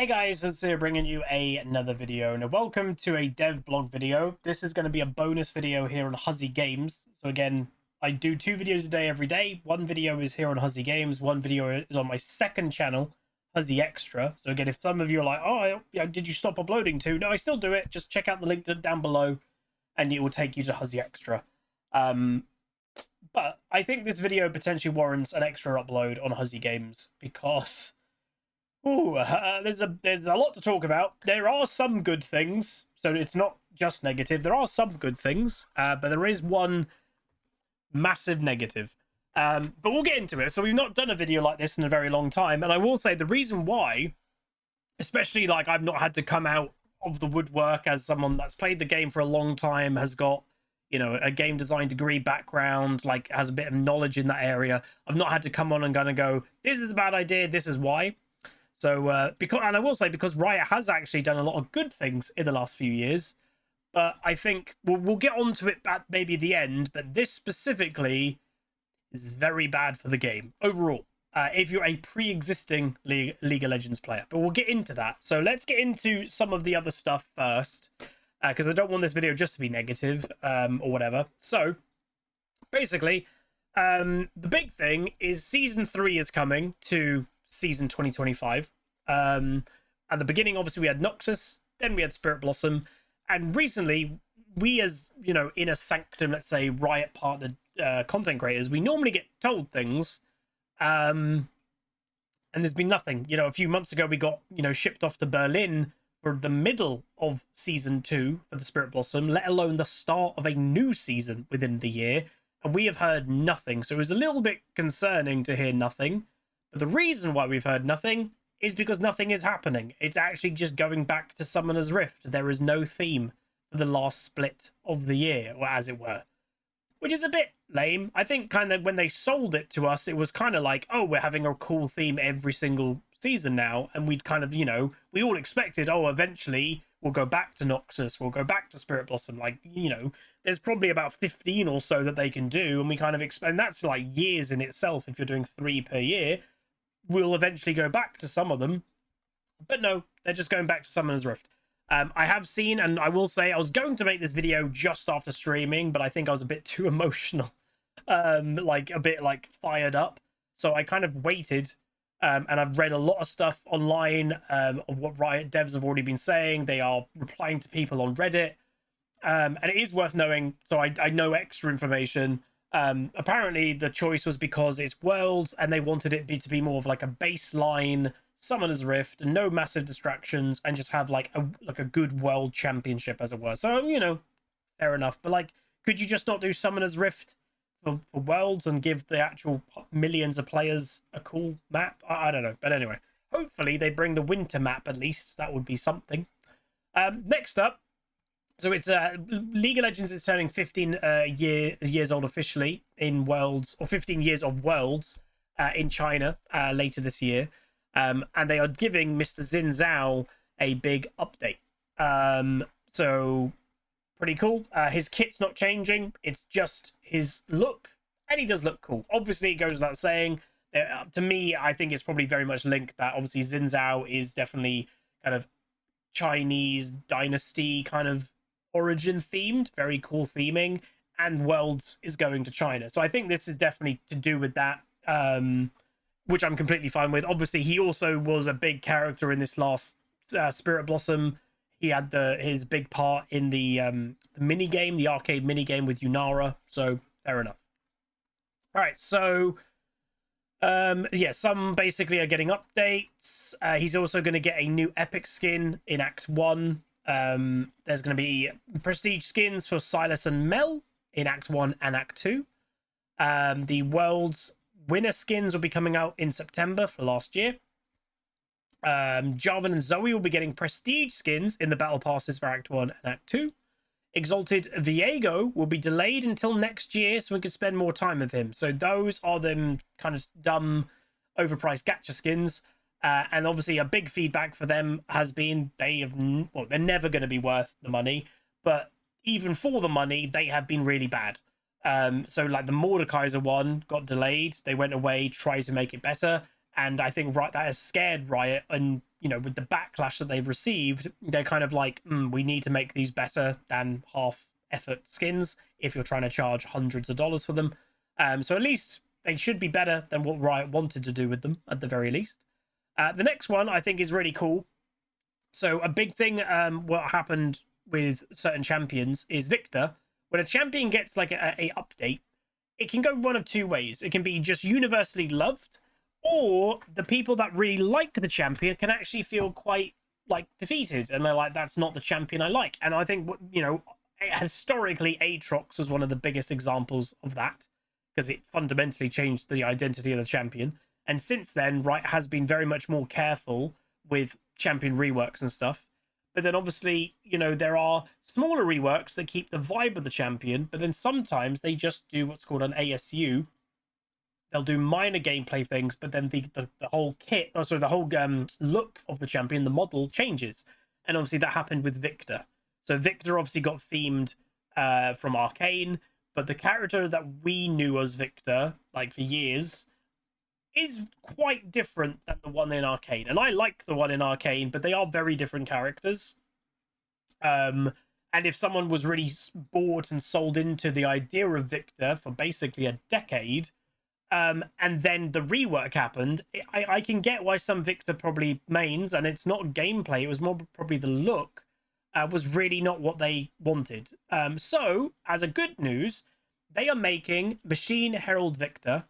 Hey guys, it's here bringing you another video, and welcome to a dev blog video. This is going to be a bonus video here on HuzzyGames. So again, I do 2 videos a day every day. One video is here on HuzzyGames, one video is on my second channel, Huzzy Extra. So again, if some of you are like, oh, yeah, did you stop uploading too? No, I still do it. Just check out the link down below and it will take you to Huzzy Extra. But I think this video potentially warrants an extra upload on HuzzyGames because... there's a lot to talk about. There are some good things, so it's not just negative. There are some good things, but there is one massive negative. But we'll get into it. So we've not done a video like this in a very long time, and I will say the reason why, especially like I've not had to come out of the woodwork as someone that's played the game for a long time, has got, you know, a game design degree background, like has a bit of knowledge in that area. I've not had to come on and kind of go, this is a bad idea, this is why. So, and I will say, because Riot has actually done a lot of good things in the last few years, but I think we'll get onto it at maybe the end, but this specifically is very bad for the game overall, if you're a pre-existing League of Legends player. But we'll get into that. So let's get into some of the other stuff first, because I don't want this video just to be negative or whatever. So, basically, the big thing is Season 3 is coming to Season 2025. At the beginning, obviously, we had Noxus, then we had Spirit Blossom, and recently, we as, you know, Inner Sanctum, let's say, Riot partnered content creators, we normally get told things, and there's been nothing. You know, a few months ago, we got, you know, shipped off to Berlin for the middle of Season 2 for the Spirit Blossom, let alone the start of a new season within the year, and we have heard nothing. So it was a little bit concerning to hear nothing. But the reason why we've heard nothing is because nothing is happening. It's actually just going back to Summoner's Rift. There is no theme for the last split of the year, or as it were, which is a bit lame. I think kind of when they sold it to us, it was kind of like, oh, we're having a cool theme every single season now. And we'd kind of, you know, we all expected, oh, eventually we'll go back to Noxus, we'll go back to Spirit Blossom. Like, you know, there's probably about 15 or so that they can do. And we kind of expect, and that's like years in itself if you're doing 3 per year. We'll eventually go back to some of them, but no, they're just going back to Summoner's Rift. I have seen, and I will say, I was going to make this video just after streaming, but I think I was a bit too emotional, like a bit like fired up. So I kind of waited, and I've read a lot of stuff online of what Riot devs have already been saying. They are replying to people on Reddit, and it is worth knowing. So I know extra information. Apparently the choice was because it's Worlds and they wanted it to be more of like a baseline Summoner's Rift and no massive distractions, and just have like a good world championship, as it were. So, you know, fair enough. But like, could you just not do Summoner's Rift for Worlds and give the actual millions of players a cool map? I don't know. But anyway, hopefully they bring the winter map at least. That would be something. Next up, so it's League of Legends is turning 15 years old officially in Worlds, or 15 years of Worlds in China later this year. And they are giving Mr. Xin Zhao a big update. So pretty cool. His kit's not changing. It's just his look. And he does look cool. Obviously, it goes without saying. To me, I think it's probably very much linked that obviously Xin Zhao is definitely kind of Chinese dynasty kind of origin themed, very cool theming, and Worlds is going to China. So I think this is definitely to do with that, which I'm completely fine with. Obviously, he also was a big character in this last Spirit Blossom. He had his big part in the mini game, the arcade mini game with Yunara. So fair enough. All right, so yeah, some basically are getting updates. He's also going to get a new epic skin in Act 1. There's going to be prestige skins for Silas and Mel in Act 1 and Act 2. The World's winner skins will be coming out in September for last year. Jarvan and Zoe will be getting prestige skins in the battle passes for Act 1 and Act 2. Exalted Viego will be delayed until next year so we can spend more time with him. So those are them kind of dumb, overpriced gacha skins. And obviously a big feedback for them has been they're never going to be worth the money, but even for the money, they have been really bad. So like the Mordekaiser one got delayed. They went away, tried to make it better. And I think that has scared Riot, and with the backlash that they've received, they're kind of like, we need to make these better than half effort skins if you're trying to charge hundreds of dollars for them. So at least they should be better than what Riot wanted to do with them, at the very least. The next one I think is really cool. So a big thing, what happened with certain champions is Victor. When a champion gets like a update, it can go one of two ways. It can be just universally loved, or the people that really like the champion can actually feel quite like defeated, and they're like, that's not the champion I like. And I think, historically, Aatrox was one of the biggest examples of that, because it fundamentally changed the identity of the champion. And since then, Riot has been very much more careful with champion reworks and stuff. But then obviously, there are smaller reworks that keep the vibe of the champion, but then sometimes they just do what's called an ASU. They'll do minor gameplay things, but then the whole kit, the whole look of the champion, the model changes. And obviously that happened with Victor. So Victor obviously got themed from Arcane, but the character that we knew as Victor, like for years, is quite different than the one in Arcane. And I like the one in Arcane, but they are very different characters. And if someone was really bought and sold into the idea of Victor for basically a decade, and then the rework happened, I can get why some Victor probably mains, and it's not gameplay, it was more probably the look, was really not what they wanted. So, as a good news, they are making Machine Herald Victor.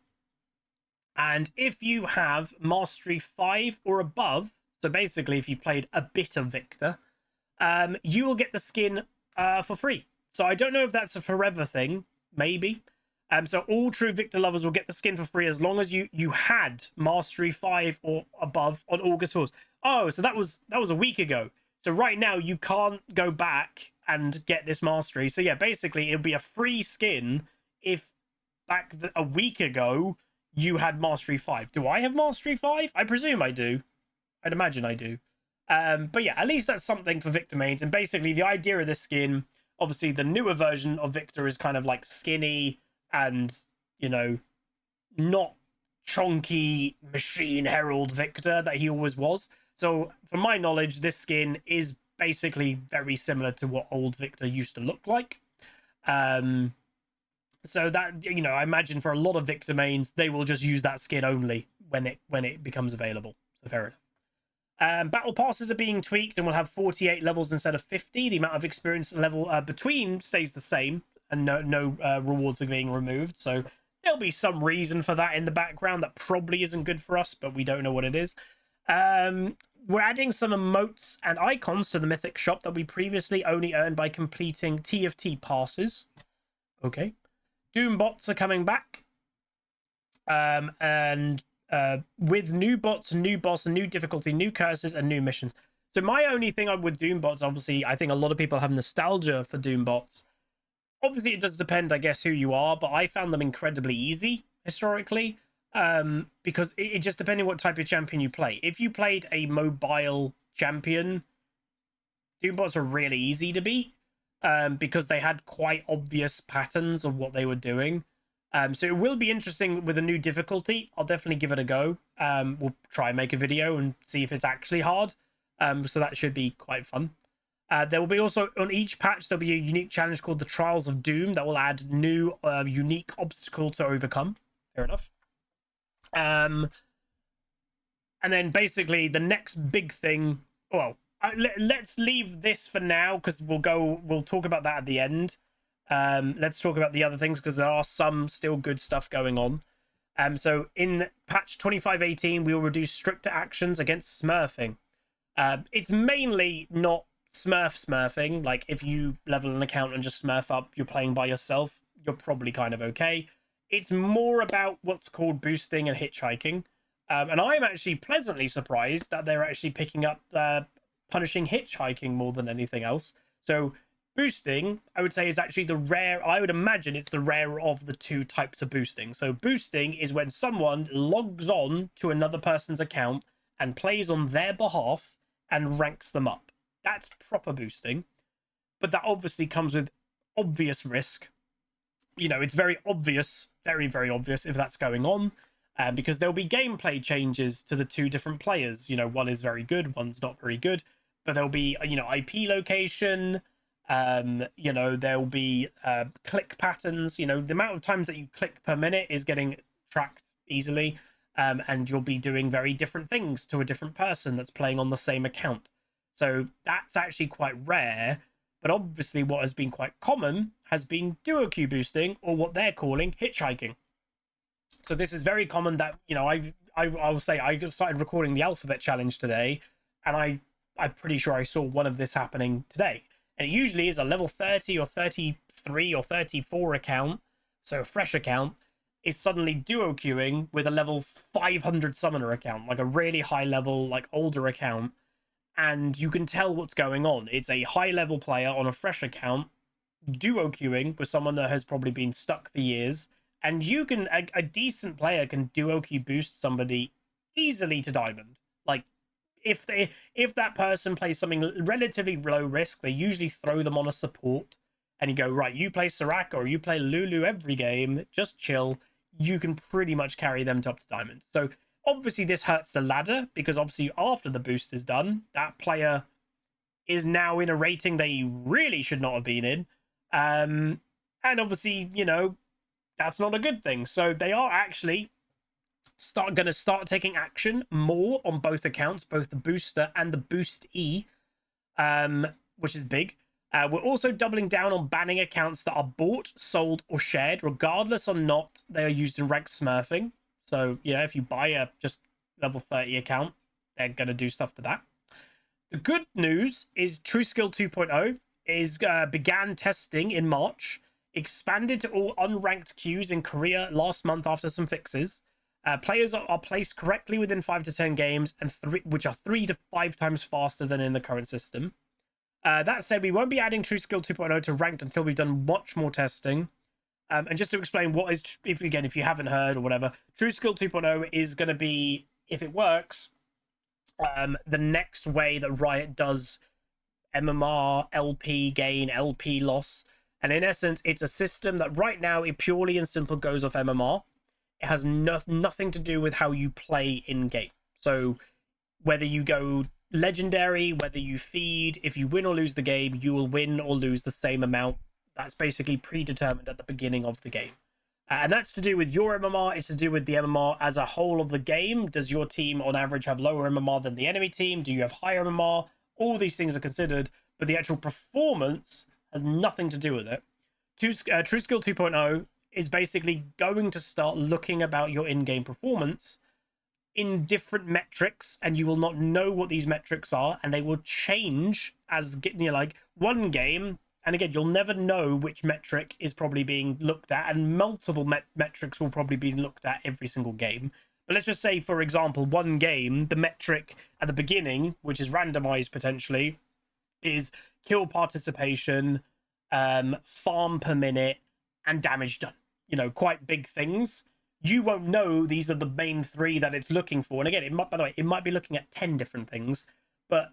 And if you have Mastery 5 or above, so basically if you've played a bit of Victor, you will get the skin for free. So I don't know if that's a forever thing, maybe. So all true Victor lovers will get the skin for free as long as you had Mastery 5 or above on August 4th. Oh, so that was a week ago. So right now you can't go back and get this Mastery. So yeah, basically it'll be a free skin if back a week ago you had Mastery 5. Do I have Mastery 5? I presume I do. I'd imagine I do. But yeah, at least that's something for Victor mains. And basically the idea of this skin, obviously the newer version of Victor is kind of like skinny and, not chunky Machine Herald Victor that he always was. So from my knowledge, this skin is basically very similar to what old Victor used to look like. So that, I imagine for a lot of Victor mains, they will just use that skin only when it becomes available. So fair enough. Battle passes are being tweaked and will have 48 levels instead of 50. The amount of experience level between stays the same, and no rewards are being removed. So there'll be some reason for that in the background that probably isn't good for us, but we don't know what it is. We're adding some emotes and icons to the Mythic shop that we previously only earned by completing TFT passes. Okay. Doom bots are coming back. And with new bots, new boss, new difficulty, new curses, and new missions. So my only thing with Doom bots, obviously, I think a lot of people have nostalgia for Doom bots. Obviously, it does depend, I guess, who you are, but I found them incredibly easy historically. Because it just depending what type of champion you play. If you played a mobile champion, Doom bots are really easy to beat. Because they had quite obvious patterns of what they were doing. So it will be interesting with a new difficulty. I'll definitely give it a go. We'll try and make a video and see if it's actually hard. So that should be quite fun. There will be also, on each patch, there'll be a unique challenge called the Trials of Doom that will add new unique obstacles to overcome. Fair enough. And then basically the next big thing, well, let's leave this for now because we'll talk about that at the end. Let's talk about the other things because there are some still good stuff going on. So in patch 2518, we will reduce stricter actions against smurfing. It's mainly not smurfing. Like if you level an account and just smurf up, you're playing by yourself, you're probably kind of okay. It's more about what's called boosting and hitchhiking. And I'm actually pleasantly surprised that they're actually picking up punishing hitchhiking more than anything else. So boosting, I would say, is actually the rare. I would imagine it's the rarer of the two types of boosting. So boosting is when someone logs on to another person's account and plays on their behalf and ranks them up. That's proper boosting. But that obviously comes with obvious risk. It's very obvious, very, very obvious if that's going on. because there'll be gameplay changes to the two different players. You know, one is very good, one's not very good, but there'll be, you know, IP location. You know, there'll be click patterns. You know, the amount of times that you click per minute is getting tracked easily, and you'll be doing very different things to a different person that's playing on the same account. So that's actually quite rare. But obviously what has been quite common has been duo queue boosting, or what they're calling hitchhiking. So this is very common that, you know, I will say I just started recording the alphabet challenge today, and I'm pretty sure I saw one of this happening today. And it usually is a level 30 or 33 or 34 account, so a fresh account, is suddenly duo queuing with a level 500 summoner account, like a really high level, like older account. And you can tell what's going on. It's a high level player on a fresh account duo queuing with someone that has probably been stuck for years, and you can a decent player can duo queue boost somebody easily to diamond. Like if that person plays something relatively low risk, they usually throw them on a support, and you go, right, you play Soraka or you play Lulu every game, just chill, you can pretty much carry them up to diamond. So obviously this hurts the ladder, because obviously after the boost is done, that player is now in a rating they really should not have been in. And obviously, you know, that's not a good thing. So they are actually going to start taking action more on both accounts, both the booster and the boostee, which is big. We're also doubling down on banning accounts that are bought, sold, or shared, regardless or not they are used in ranked smurfing. So, you know, if you buy a just level 30 account, they're going to do stuff to that. The good news is TrueSkill 2.0 is began testing in March, expanded to all unranked queues in Korea last month after some fixes. Players are placed correctly within 5 to 10 games, and which are 3 to 5 times faster than in the current system. That said, we won't be adding TrueSkill 2.0 to ranked until we've done much more testing. And just to explain what is, if you haven't heard or whatever, TrueSkill 2.0 is going to be, if it works, the next way that Riot does MMR, LP gain, LP loss. And in essence, it's a system that right now it purely and simple goes off MMR. It has nothing to do with how you play in game. So whether you go legendary, whether you feed, if you win or lose the game, you will win or lose the same amount. That's basically predetermined at the beginning of the game. And that's to do with your MMR. It's to do with the MMR as a whole of the game. Does your team on average have lower MMR than the enemy team? Do you have higher MMR? All these things are considered, but the actual performance has nothing to do with it. TrueSkill 2.0 is basically going to start looking about your in-game performance in different metrics, and you will not know what these metrics are, and they will change as, you know, like one game. And again, you'll never know which metric is probably being looked at, and multiple metrics will probably be looked at every single game. But let's just say, for example, one game, the metric at the beginning, which is randomized potentially, is kill participation, farm per minute, and damage done. You know, quite big things. You won't know these are the main 3 that it's looking for. And again, by the way, it might be looking at 10 different things. But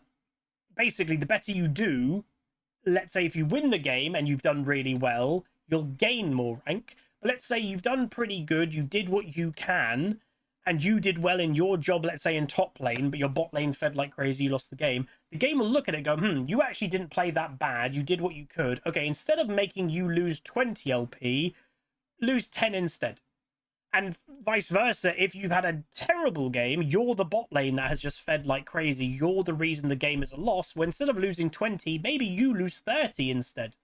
basically, the better you do, let's say if you win the game and you've done really well, you'll gain more rank. But let's say you've done pretty good, you did what you can, and you did well in your job, let's say in top lane, but your bot lane fed like crazy, you lost the game. The game will look at it and go, you actually didn't play that bad, you did what you could. Okay, instead of making you lose 20 LP, lose 10 instead. And vice versa, if you've had a terrible game, you're the bot lane that has just fed like crazy, you're the reason the game is a loss, well, instead of losing 20, maybe you lose 30 instead.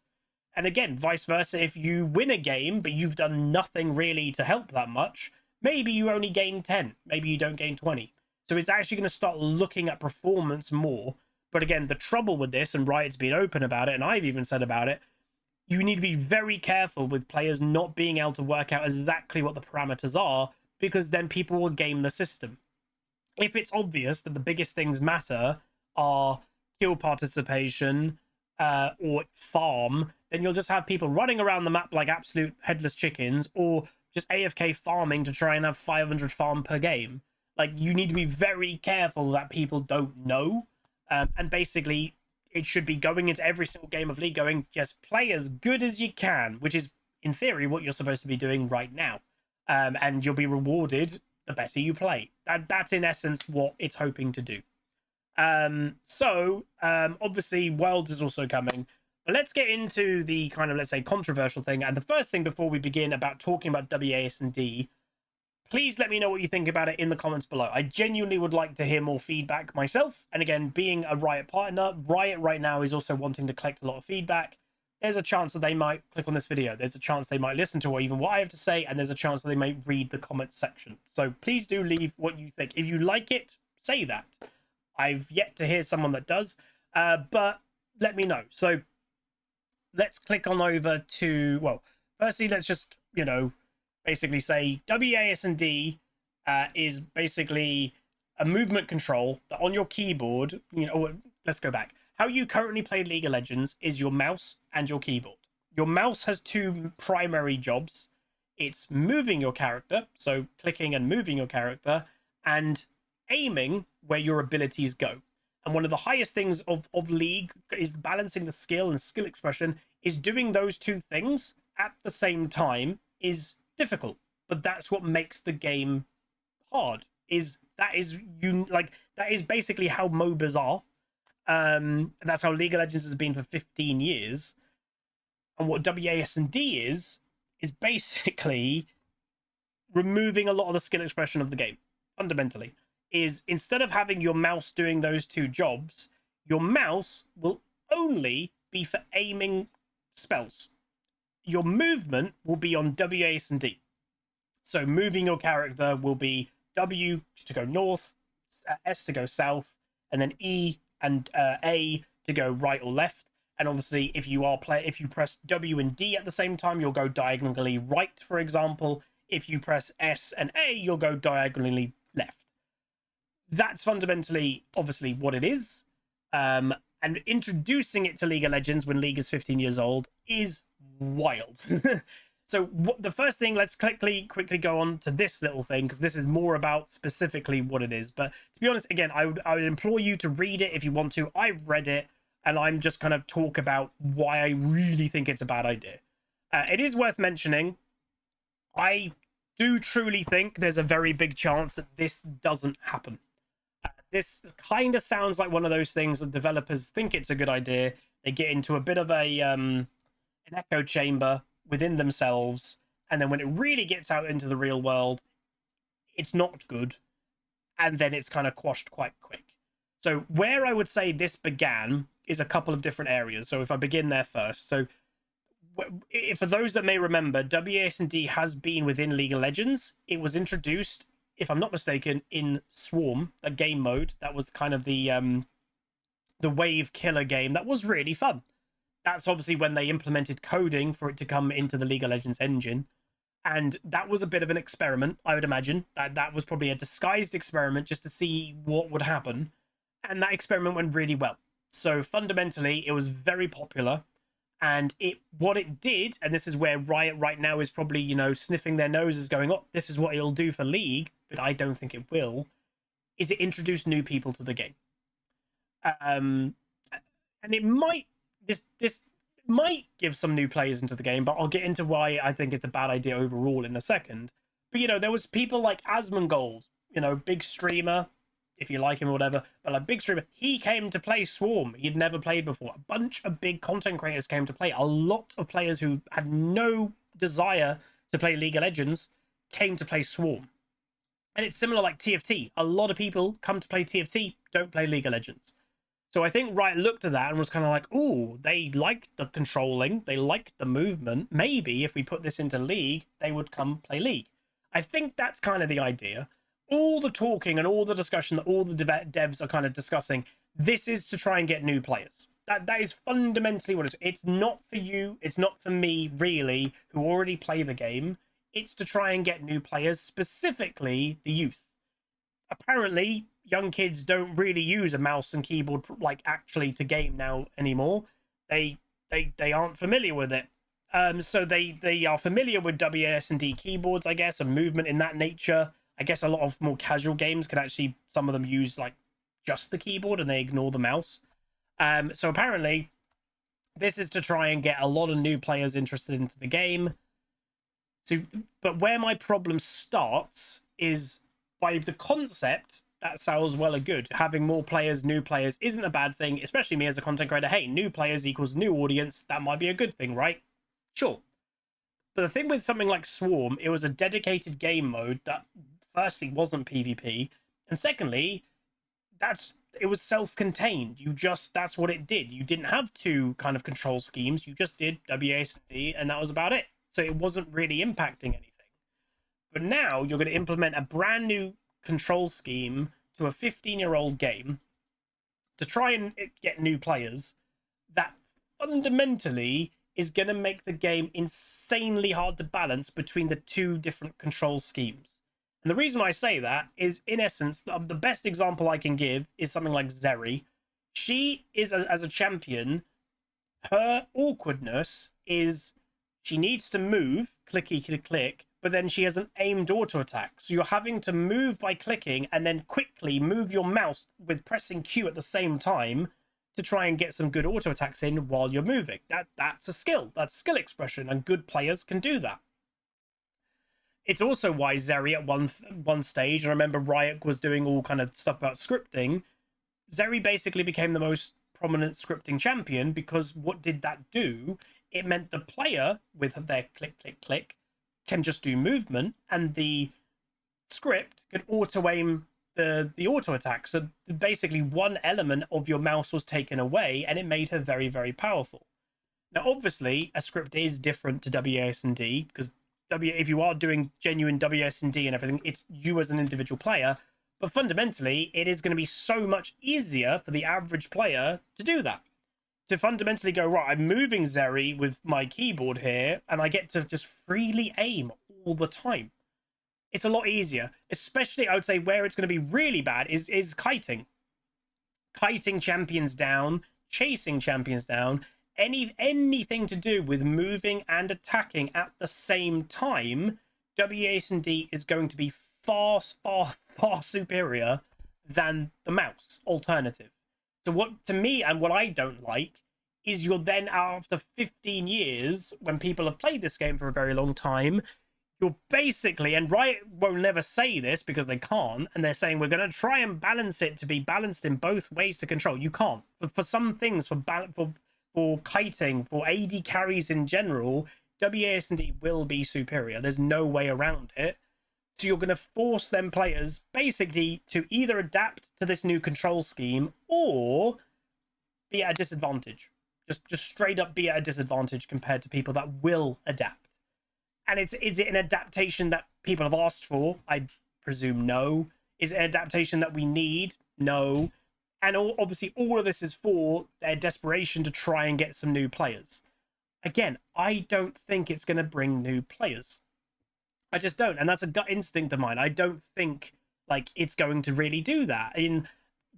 And again, vice versa, if you win a game, but you've done nothing really to help that much, maybe you only gain 10, maybe you don't gain 20. So it's actually going to start looking at performance more. But again, the trouble with this, and Riot's been open about it, and I've even said about it, you need to be very careful with players not being able to work out exactly what the parameters are, because then people will game the system. If it's obvious that the biggest things matter are kill participation or farm, then you'll just have people running around the map like absolute headless chickens, or just AFK farming to try and have 500 farm per game. Like, you need to be very careful that people don't know. And basically, it should be going into every single game of League going, just play as good as you can, which is, in theory, what you're supposed to be doing right now. And you'll be rewarded the better you play. That's in essence what it's hoping to do. Obviously Worlds is also coming, but let's get into the kind of, let's say, controversial thing. And the first thing before we begin about talking about WASD, please let me know what you think about it in the comments below. I genuinely would like to hear more feedback myself. And again, being a Riot partner, Riot right now is also wanting to collect a lot of feedback. There's a chance that they might click on this video. There's a chance they might listen to what I have to say, and there's a chance that they might read the comments section. So please do leave what you think. If you like it, say that. I've yet to hear someone that does, but let me know. So let's click on over to, well, firstly, let's just, you know, basically say WASD is basically a movement control that on your keyboard, you know, let's go back. How you currently play League of Legends is your mouse and your keyboard. Your mouse has two primary jobs. It's moving your character, so clicking and moving your character, and aiming where your abilities go. And one of the highest things of League is balancing the skill and skill expression. Is doing those two things at the same time is difficult, but that's what makes the game hard. That is basically how MOBAs are. That's how League of Legends has been for 15 years. And what WASD is basically removing a lot of the skill expression of the game. Fundamentally, is instead of having your mouse doing those two jobs, your mouse will only be for aiming spells. Your movement will be on WASD. So moving your character will be W to go north, S to go south, and then E and A to go right or left. And obviously, if you press W and D at the same time, you'll go diagonally right, for example. If you press S and A, you'll go diagonally left. That's fundamentally, obviously, what it is. And introducing it to League of Legends when League is 15 years old is wild. So the first thing, let's quickly go on to this little thing, because this is more about specifically what it is. But to be honest, again, I would implore you to read it if you want to. I've read it, and I'm just kind of talk about why I really think it's a bad idea. It is worth mentioning, I do truly think there's a very big chance that this doesn't happen. This kind of sounds like one of those things that developers think it's a good idea. They get into a bit of an echo chamber within themselves, and then when it really gets out into the real world, it's not good, and then it's kind of quashed quite quick. So where I would say this began is a couple of different areas. So if I begin there first, so for those that may remember, WASD has been within League of Legends. It was introduced, if I'm not mistaken, in Swarm, a game mode that was kind of the wave killer game that was really fun. That's obviously when they implemented coding for it to come into the League of Legends engine. And that was a bit of an experiment, I would imagine. That was probably a disguised experiment just to see what would happen. And that experiment went really well. So fundamentally, it was very popular. And what it did, and this is where Riot right now is probably, you know, sniffing their noses going, oh, this is what it'll do for League, but I don't think it will, is it introduced new people to the game. And it might, this might give some new players into the game, but I'll get into why I think it's a bad idea overall in a second. But, you know, there was people like Asmongold, you know, big streamer, if you like him or whatever, but like big streamer, he came to play Swarm. He'd never played before. A bunch of big content creators came to play. A lot of players who had no desire to play League of Legends came to play Swarm. And it's similar like TFT. A lot of people come to play TFT, don't play League of Legends. So I think Riot looked at that and was kind of like, ooh, they liked the controlling, they liked the movement. Maybe if we put this into League, they would come play League. I think that's kind of the idea. All the talking and all the discussion that all the devs are kind of discussing, this is to try and get new players. That is fundamentally what it is. It's not for you, it's not for me, really, who already play the game. It's to try and get new players, specifically the youth. Apparently, young kids don't really use a mouse and keyboard like actually to game now anymore. They aren't familiar with it. So they are familiar with WASD keyboards, I guess, and movement in that nature. I guess a lot of more casual games can actually, some of them use like just the keyboard and they ignore the mouse. So apparently this is to try and get a lot of new players interested into the game. So, but where my problem starts is by the concept, that sounds well and good. Having more players, new players isn't a bad thing, especially me as a content creator. Hey, new players equals new audience. That might be a good thing, right? Sure. But the thing with something like Swarm, it was a dedicated game mode that firstly wasn't PvP, and secondly, it was self-contained. That's what it did. You didn't have two kind of control schemes. You just did WASD, and that was about it. So it wasn't really impacting anything. But now you're going to implement a brand new control scheme to a 15-year-old game to try and get new players that fundamentally is going to make the game insanely hard to balance between the two different control schemes. And the reason I say that is, in essence, the best example I can give is something like Zeri. She is, as a champion, her awkwardness is she needs to move, clicky click, but then she has an aimed auto attack. So you're having to move by clicking and then quickly move your mouse with pressing Q at the same time to try and get some good auto attacks in while you're moving. That's a skill. That's skill expression, and good players can do that. It's also why Zeri at one stage, and I remember Riot was doing all kind of stuff about scripting, Zeri basically became the most prominent scripting champion, because what did that do? It meant the player with their click, click, click can just do movement, and the script could auto-aim the auto attack. So basically one element of your mouse was taken away, and it made her very, very powerful. Now, obviously, a script is different to WASD, because if you are doing genuine WASD and everything, it's you as an individual player. But fundamentally, it is going to be so much easier for the average player to do that. To fundamentally go, right, I'm moving Zeri with my keyboard here, and I get to just freely aim all the time. It's a lot easier, especially, I would say, where it's going to be really bad is kiting. Kiting champions down, chasing champions down, anything to do with moving and attacking at the same time, WASD is going to be far, far, far superior than the mouse alternative. So what, to me, and what I don't like, is you're then, after 15 years, when people have played this game for a very long time, you're basically, and Riot won't never say this because they can't, and they're saying we're going to try and balance it to be balanced in both ways to control. You can't. For some things, for kiting, for AD carries in general, WASD will be superior. There's no way around it. So you're going to force them players basically to either adapt to this new control scheme or be at a disadvantage. Just straight up be at a disadvantage compared to people that will adapt. And is it an adaptation that people have asked for? I presume no. Is it an adaptation that we need? No. And obviously all of this is for their desperation to try and get some new players. Again, I don't think it's going to bring new players. I just don't. And that's a gut instinct of mine. I don't think like it's going to really do that. And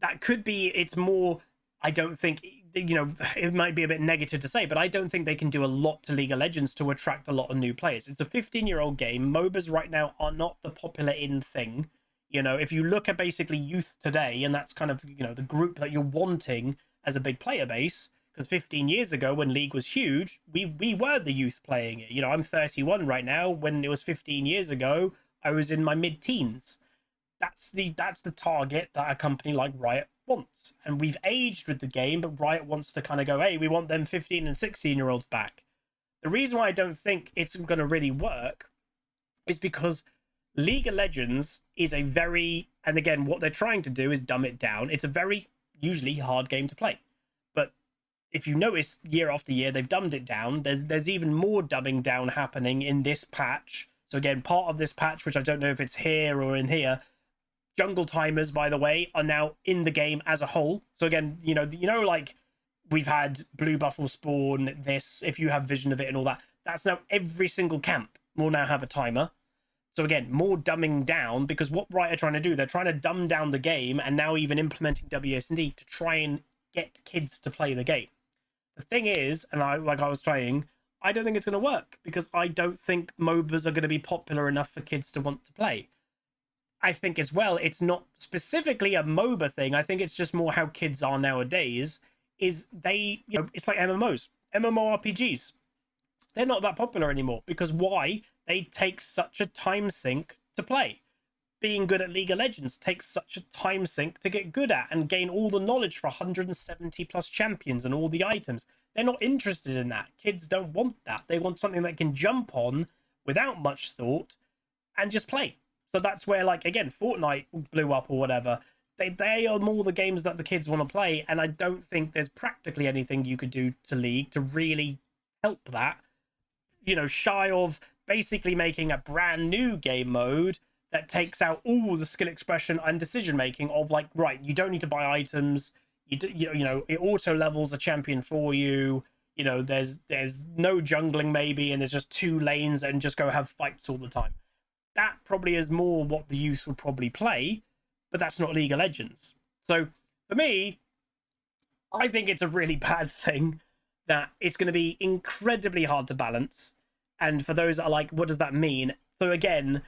that could be, it's more, I don't think, you know, it might be a bit negative to say, but I don't think they can do a lot to League of Legends to attract a lot of new players. It's a 15-year-old game. MOBAs right now are not the popular in thing. You know, if you look at basically youth today, and that's kind of, you know, the group that you're wanting as a big player base, because 15 years ago when League was huge, we were the youth playing it. You know, I'm 31 right now. When it was 15 years ago, I was in my mid-teens. That's the target that a company like Riot wants. And we've aged with the game, but Riot wants to kind of go, hey, we want them 15 and 16-year-olds back. The reason why I don't think it's going to really work is because League of Legends is a very, and again, what they're trying to do is dumb it down. It's a very usually hard game to play. But if you notice, year after year, they've dumbed it down. There's even more dumbing down happening in this patch. So again, part of this patch, which I don't know if it's here or in here, jungle timers, by the way, are now in the game as a whole. So again, you know, like we've had blue buff will spawn this, if you have vision of it and all that. That's now every single camp will now have a timer. So again, more dumbing down, because what Riot are trying to do, they're trying to dumb down the game, and now even implementing WASD to try and get kids to play the game. The thing is, and I was saying, I don't think it's going to work, because I don't think MOBAs are going to be popular enough for kids to want to play. I think as well, it's not specifically a MOBA thing. I think it's just more how kids are nowadays, is they, you know, it's like MMOs, MMORPGs. They're not that popular anymore, because why? They take such a time sink to play. being good at League of Legends takes such a time sink to get good at and gain all the knowledge for 170 plus champions and all the items. They're not interested in that. Kids don't want that. They want something they can jump on without much thought and just play. So that's where, like, again, Fortnite blew up or whatever. They are more the games that the kids want to play, and I don't think there's practically anything you could do to League to really help that. You know, shy of basically making a brand new game mode that takes out all the skill expression and decision making of, like, right, you don't need to buy items. You know, it auto levels a champion for you. You know, there's no jungling maybe, and there's just 2 lanes and just go have fights all the time. That probably is more what the youth would probably play, but that's not League of Legends. So for me, I think it's a really bad thing that it's going to be incredibly hard to balance. And for those that are like, what does that mean? So again,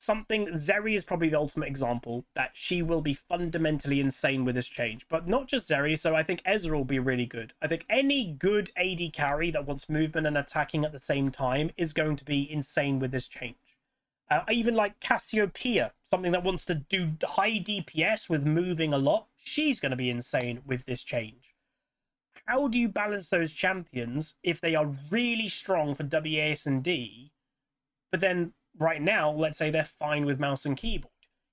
Zeri is probably the ultimate example that she will be fundamentally insane with this change, but not just Zeri. So I think Ezra will be really good. I think any good AD carry that wants movement and attacking at the same time is going to be insane with this change. Even like Cassiopeia, something that wants to do high DPS with moving a lot, she's going to be insane with this change. How do you balance those champions if they are really strong for WASD, but then right now, let's say they're fine with mouse and keyboard?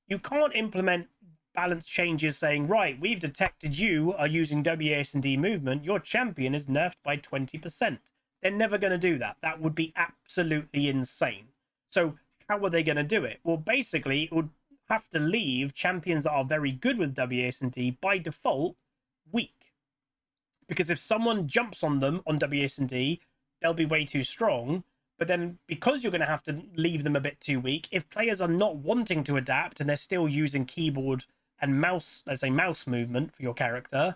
You can't implement balance changes saying, right, we've detected you are using WASD movement, your champion is nerfed by 20%. They're never going to do that. That would be absolutely insane. So how are they going to do it? Well, basically, it would have to leave champions that are very good with WASD by default weak. Because if someone jumps on them on WASD, they'll be way too strong. But then because you're going to have to leave them a bit too weak, if players are not wanting to adapt and they're still using keyboard and mouse, let's say mouse movement for your character,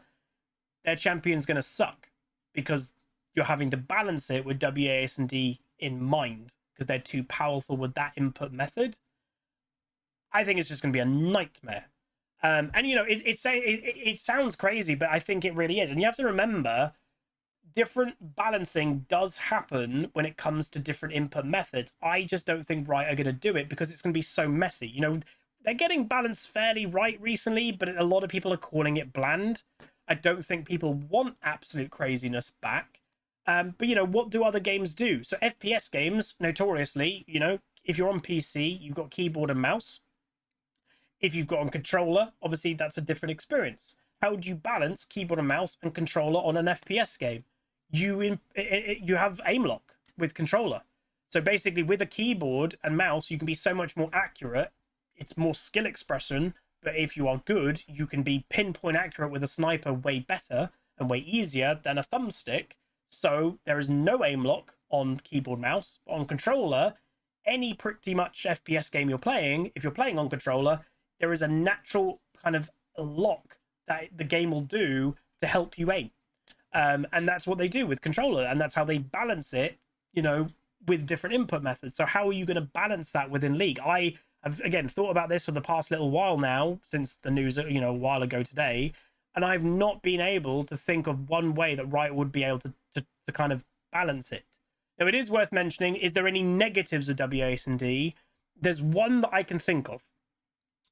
their champion's going to suck because you're having to balance it with WASD in mind because they're too powerful with that input method. I think it's just going to be a nightmare. And, you know, it sounds crazy, but I think it really is. And you have to remember, different balancing does happen when it comes to different input methods. I just don't think Riot are going to do it because it's going to be so messy. You know, they're getting balanced fairly right recently, but a lot of people are calling it bland. I don't think people want absolute craziness back. But, you know, what do other games do? So FPS games, notoriously, you know, if you're on PC, you've got keyboard and mouse. If you've got on controller, obviously that's a different experience. How do you balance keyboard and mouse and controller on an FPS game? You have aim lock with controller. So basically with a keyboard and mouse, you can be so much more accurate. It's more skill expression, but if you are good, you can be pinpoint accurate with a sniper way better and way easier than a thumbstick. So there is no aim lock on keyboard mouse. But on controller, any pretty much FPS game you're playing, if you're playing on controller, there is a natural kind of lock that the game will do to help you aim. And that's what they do with controller, and that's how they balance it, you know, with different input methods. So how are you going to balance that within League? I have, again, thought about this for the past little while now, since the news, you know, a while ago today, and I've not been able to think of one way that Riot would be able to kind of balance it. Now, it is worth mentioning, is there any negatives of WASD? There's one that I can think of.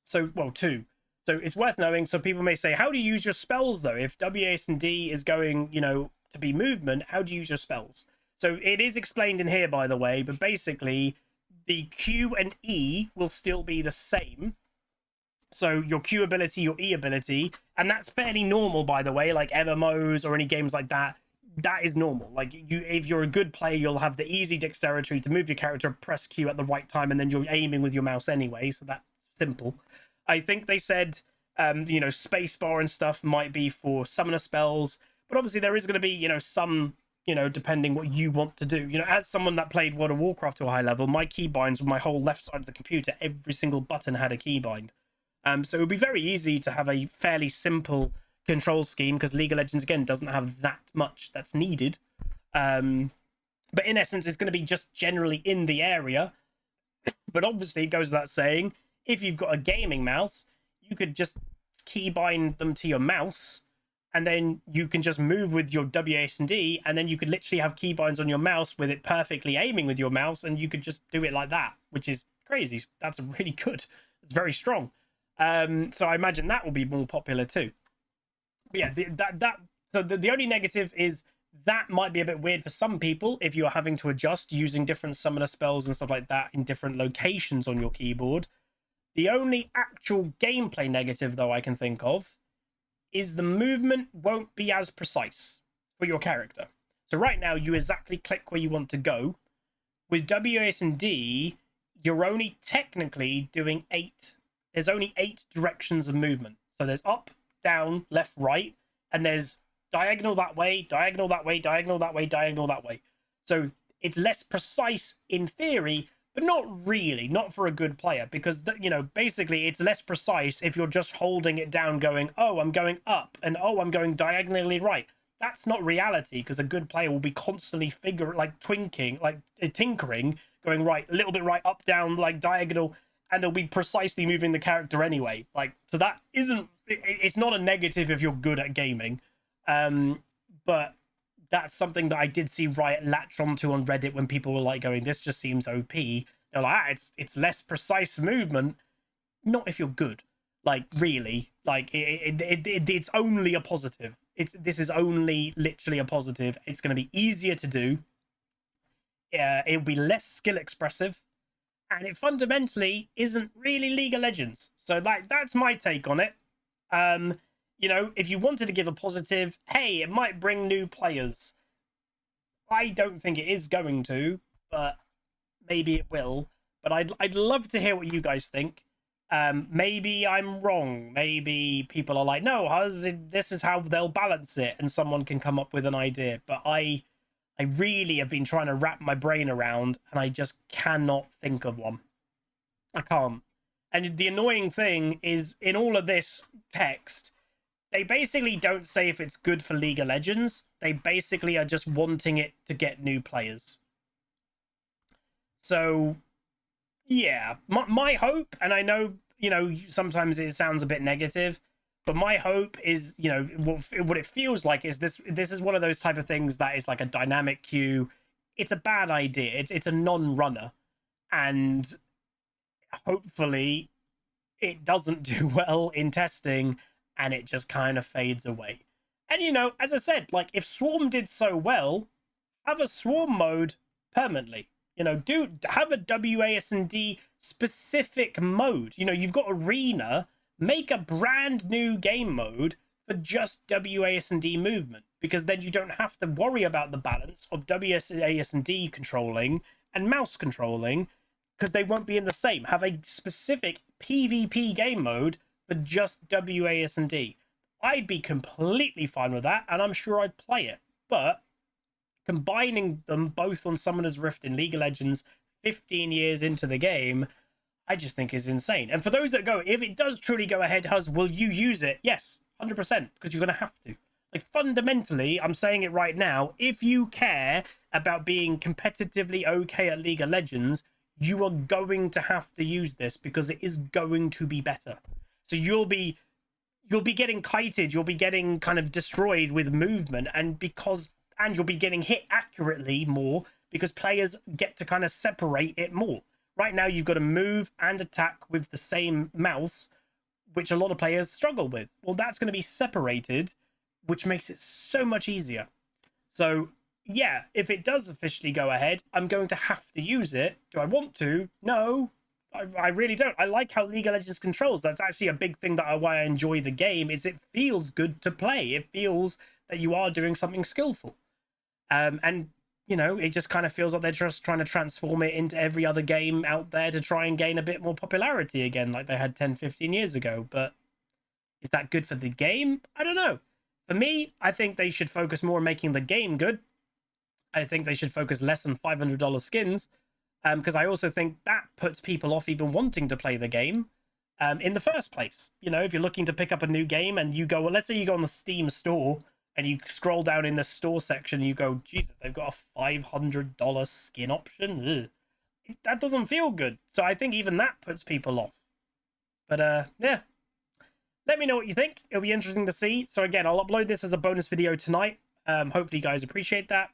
So, well, 2. So it's worth knowing. So people may say, how do you use your spells, though? If WASD is going, you know, to be movement, how do you use your spells? So it is explained in here, by the way, but basically the Q and E will still be the same. So your Q ability, your E ability, and that's fairly normal, by the way, like MMOs or any games like that. That is normal. Like, if you're a good player, you'll have the easy dexterity to move your character, press Q at the right time, and then you're aiming with your mouse anyway, so that's simple. I think they said, you know, spacebar and stuff might be for summoner spells, but obviously there is going to be, you know, some, you know, depending what you want to do. You know, as someone that played World of Warcraft to a high level, my keybinds were my whole left side of the computer. Every single button had a keybind. So it would be very easy to have a fairly simple control scheme because League of Legends, again, doesn't have that much that's needed. But in essence, it's going to be just generally in the area. But obviously, it goes without saying, if you've got a gaming mouse, you could just keybind them to your mouse, and then you can just move with your WASD, and then you could literally have keybinds on your mouse with it perfectly aiming with your mouse, and you could just do it like that, which is crazy. That's really good. It's very strong. So I imagine that will be more popular too. But yeah, the only negative is that might be a bit weird for some people if you're having to adjust using different summoner spells and stuff like that in different locations on your keyboard. The only actual gameplay negative, though, I can think of is the movement won't be as precise for your character. So right now, you exactly click where you want to go. With WASD, you're only technically doing 8. There's only 8 directions of movement. So there's up, down, left, right, and there's diagonal that way, diagonal that way, diagonal that way, diagonal that way. So it's less precise in theory, but not really, not for a good player, because, you know, basically it's less precise if you're just holding it down going, oh, I'm going up, and oh, I'm going diagonally right. That's not reality, because a good player will be constantly tinkering, going right, a little bit right, up, down, like diagonal, and they'll be precisely moving the character anyway. Like, so that isn't, it's not a negative if you're good at gaming. But that's something that I did see Riot latch onto on Reddit when people were like going, this just seems OP. They're like, it's less precise movement. Not if you're good. Like, really. Like, it's only a positive. This is only literally a positive. It's going to be easier to do. It'll be less skill expressive. And it fundamentally isn't really League of Legends. So, like, that's my take on it. You know, if you wanted to give a positive, hey, it might bring new players. I don't think it is going to, but maybe it will. But I'd love to hear what you guys think. Maybe I'm wrong. Maybe people are like, no, this is how they'll balance it, and someone can come up with an idea. But I really have been trying to wrap my brain around, and I just cannot think of one. I can't. And the annoying thing is, in all of this text, they basically don't say if it's good for League of Legends. They basically are just wanting it to get new players. So, yeah. My hope, and I know, you know, sometimes it sounds a bit negative, but my hope is, you know, what it feels like is this is one of those type of things that is like a dynamic queue. It's a bad idea. It's a non-runner. And hopefully it doesn't do well in testing, and it just kind of fades away. And, you know, as I said, like, if Swarm did so well, have a Swarm mode permanently. You know, have a WASD specific mode. You know, you've got Arena, make a brand new game mode for just WASD movement, because then you don't have to worry about the balance of WASD controlling and mouse controlling, because they won't be in the same. Have a specific PvP game mode for just WASD. I'd be completely fine with that, and I'm sure I'd play it. But combining them both on Summoner's Rift in League of Legends 15 years into the game, I just think is insane. And for those that go, if it does truly go ahead, Huz, will you use it? Yes, 100%, because you're going to have to. Like, fundamentally, I'm saying it right now, if you care about being competitively okay at League of Legends, you are going to have to use this, because it is going to be better. So you'll be getting kited, you'll be getting kind of destroyed with movement, and you'll be getting hit accurately more, because players get to kind of separate it more. Right now, you've got to move and attack with the same mouse, which a lot of players struggle with. Well, that's going to be separated, which makes it so much easier. So, yeah, if it does officially go ahead, I'm going to have to use it. Do I want to? No. I really don't. I like how League of Legends controls. That's actually a big thing why I enjoy the game, is it feels good to play. It feels that you are doing something skillful. And, you know, it just kind of feels like they're just trying to transform it into every other game out there to try and gain a bit more popularity again, like they had 10, 15 years ago. But is that good for the game? I don't know. For me, I think they should focus more on making the game good. I think they should focus less on $500 skins. Because I also think that puts people off even wanting to play the game in the first place. You know, if you're looking to pick up a new game and you go, well, let's say you go on the Steam store and you scroll down in the store section and you go, Jesus, they've got a $500 skin option. Ugh. That doesn't feel good. So I think even that puts people off. But yeah, let me know what you think. It'll be interesting to see. So again, I'll upload this as a bonus video tonight. Hopefully you guys appreciate that.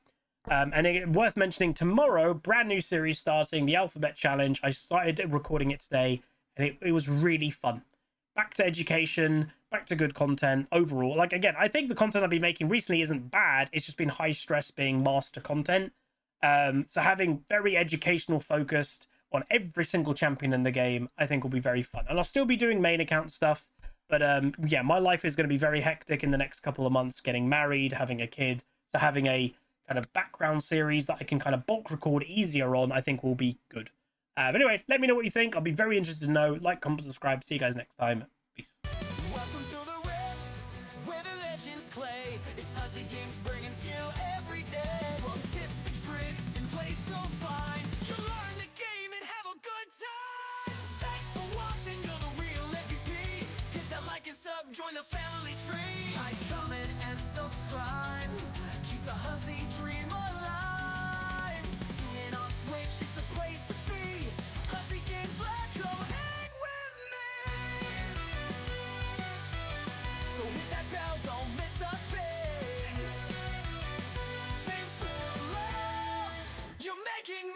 And again, worth mentioning, tomorrow, brand new series starting, the Alphabet Challenge. I started recording it today, and it was really fun. Back to education, back to good content overall. Like, again, I think the content I've been making recently isn't bad. It's just been high stress being master content. So having very educational focused on every single champion in the game, I think will be very fun. And I'll still be doing main account stuff. But yeah, my life is going to be very hectic in the next couple of months, getting married, having a kid. So having a kind of background series that I can kind of bulk record easier on, I think will be good. But anyway, let me know what you think. I'll be very interested to know. Like, comment, subscribe. See you guys next time. Peace. Welcome to the Rift, where the legends play. It's HuzzyGames bringing skill every day. From tips to tricks and play so fine. You'll learn the game and have a good time. Thanks for watching, you're the real MVP. Hit that like and sub, join the family tree. Like, comment, and subscribe. Keep the Huzzy dream alive. Tune in on Twitch, it's the place to be. HuzzyGames, let's go hang with me. So hit that bell, don't miss a thing. Thanks for love, you're making